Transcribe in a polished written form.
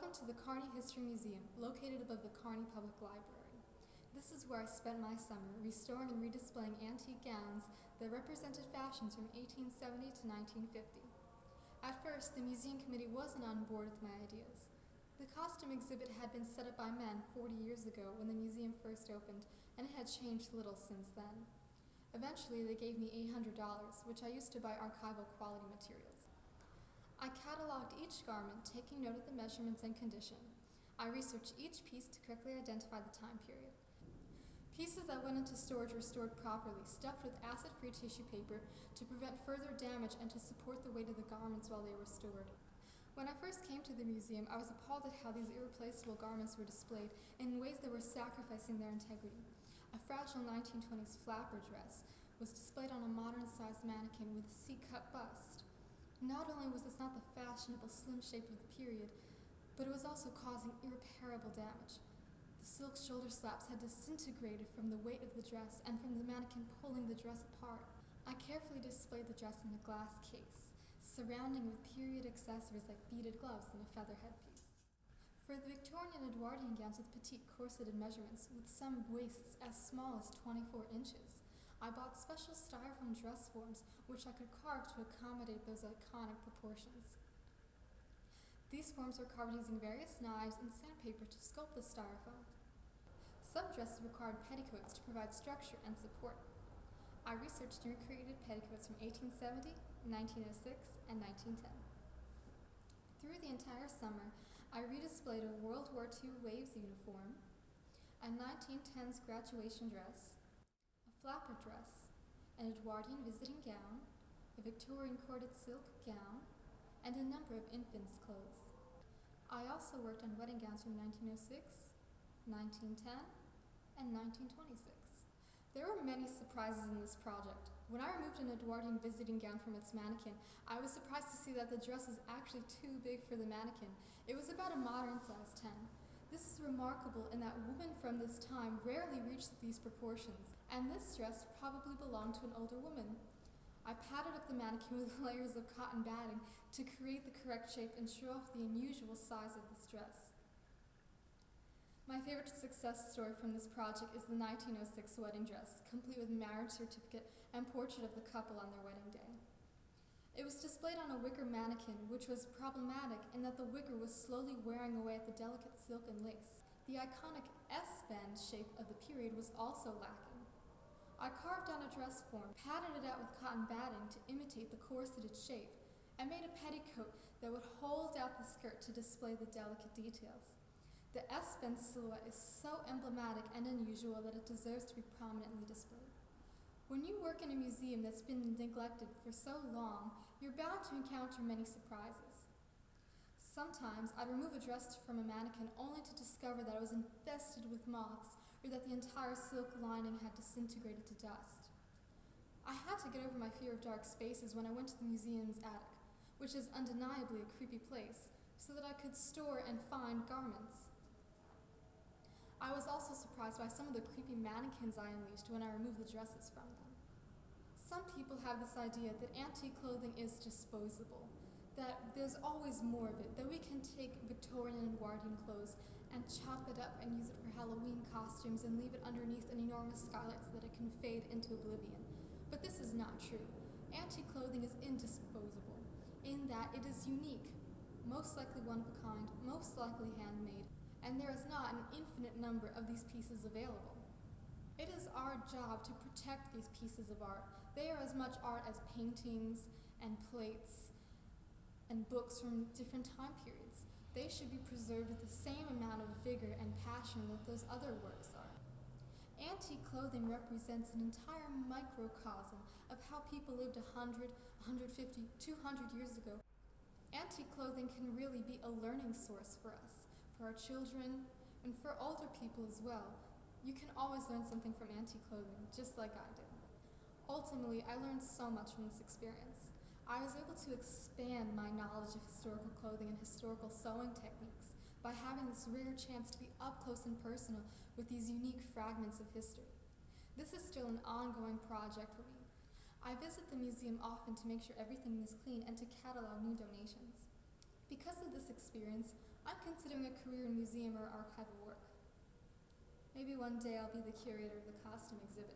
Welcome to the Kearney History Museum, located above the Kearney Public Library. This is where I spent my summer restoring and redisplaying antique gowns that represented fashions from 1870 to 1950. At first, the museum committee wasn't on board with my ideas. The costume exhibit had been set up by men 40 years ago when the museum first opened, and it had changed little since then. Eventually, they gave me $800, which I used to buy archival quality materials. I cataloged each garment, taking note of the measurements and condition. I researched each piece to correctly identify the time period. Pieces that went into storage were stored properly, stuffed with acid-free tissue paper to prevent further damage and to support the weight of the garments while they were stored. When I first came to the museum, I was appalled at how these irreplaceable garments were displayed in ways that were sacrificing their integrity. A fragile 1920s flapper dress was displayed on a modern-sized mannequin with a C-cut bust. Not only was this not the fashionable slim shape of the period, but it was also causing irreparable damage. The silk shoulder straps had disintegrated from the weight of the dress and from the mannequin pulling the dress apart. I carefully displayed the dress in a glass case, surrounding with period accessories like beaded gloves and a feather headpiece. For the Victorian and Edwardian gowns with petite corseted measurements, with some waists as small as 24 inches, I bought special styrofoam dress forms which I could carve to accommodate those iconic proportions. These forms were carved using various knives and sandpaper to sculpt the styrofoam. Some dresses required petticoats to provide structure and support. I researched and recreated petticoats from 1870, 1906, and 1910. Through the entire summer, I redisplayed a World War II Waves uniform, a 1910s graduation dress, a flapper dress, an Edwardian visiting gown, a Victorian corded silk gown, and a number of infants' clothes. I also worked on wedding gowns from 1906, 1910, and 1926. There were many surprises in this project. When I removed an Edwardian visiting gown from its mannequin, I was surprised to see that the dress was actually too big for the mannequin. It was about a modern size 10. This is remarkable in that women from this time rarely reached these proportions, and this dress probably belonged to an older woman. I padded up the mannequin with layers of cotton batting to create the correct shape and show off the unusual size of this dress. My favorite success story from this project is the 1906 wedding dress, complete with marriage certificate and portrait of the couple on their wedding day. It was displayed on a wicker mannequin, which was problematic in that the wicker was slowly wearing away at the delicate silk and lace. The iconic S-bend shape of the period was also lacking. I carved down a dress form, padded it out with cotton batting to imitate the corseted shape, and made a petticoat that would hold out the skirt to display the delicate details. The S-bend silhouette is so emblematic and unusual that it deserves to be prominently displayed. When you work in a museum that's been neglected for so long, you're bound to encounter many surprises. Sometimes I'd remove a dress from a mannequin only to discover that it was infested with moths or that the entire silk lining had disintegrated to dust. I had to get over my fear of dark spaces when I went to the museum's attic, which is undeniably a creepy place, so that I could store and find garments. I was also surprised by some of the creepy mannequins I unleashed when I removed the dresses from them. Some people have this idea that antique clothing is disposable, that there's always more of it, that we can take Victorian and Edwardian clothes and chop it up and use it for Halloween costumes and leave it underneath an enormous skylight so that it can fade into oblivion. But this is not true. Antique clothing is indisposable, in that it is unique, most likely one of a kind, most likely handmade, and there is not an infinite number of these pieces available. It is our job to protect these pieces of art. They are as much art as paintings and plates and books from different time periods. They should be preserved with the same amount of vigor and passion that those other works are. Antique clothing represents an entire microcosm of how people lived 100, 150, 200 years ago. Antique clothing can really be a learning source for us, for our children, and for older people as well. You can always learn something from antique clothing, just like I did. Ultimately, I learned so much from this experience. I was able to expand my knowledge of historical clothing and historical sewing techniques by having this rare chance to be up close and personal with these unique fragments of history. This is still an ongoing project for me. I visit the museum often to make sure everything is clean and to catalog new donations. Because of this experience, I'm considering a career in museum or archival work. Maybe one day I'll be the curator of the costume exhibit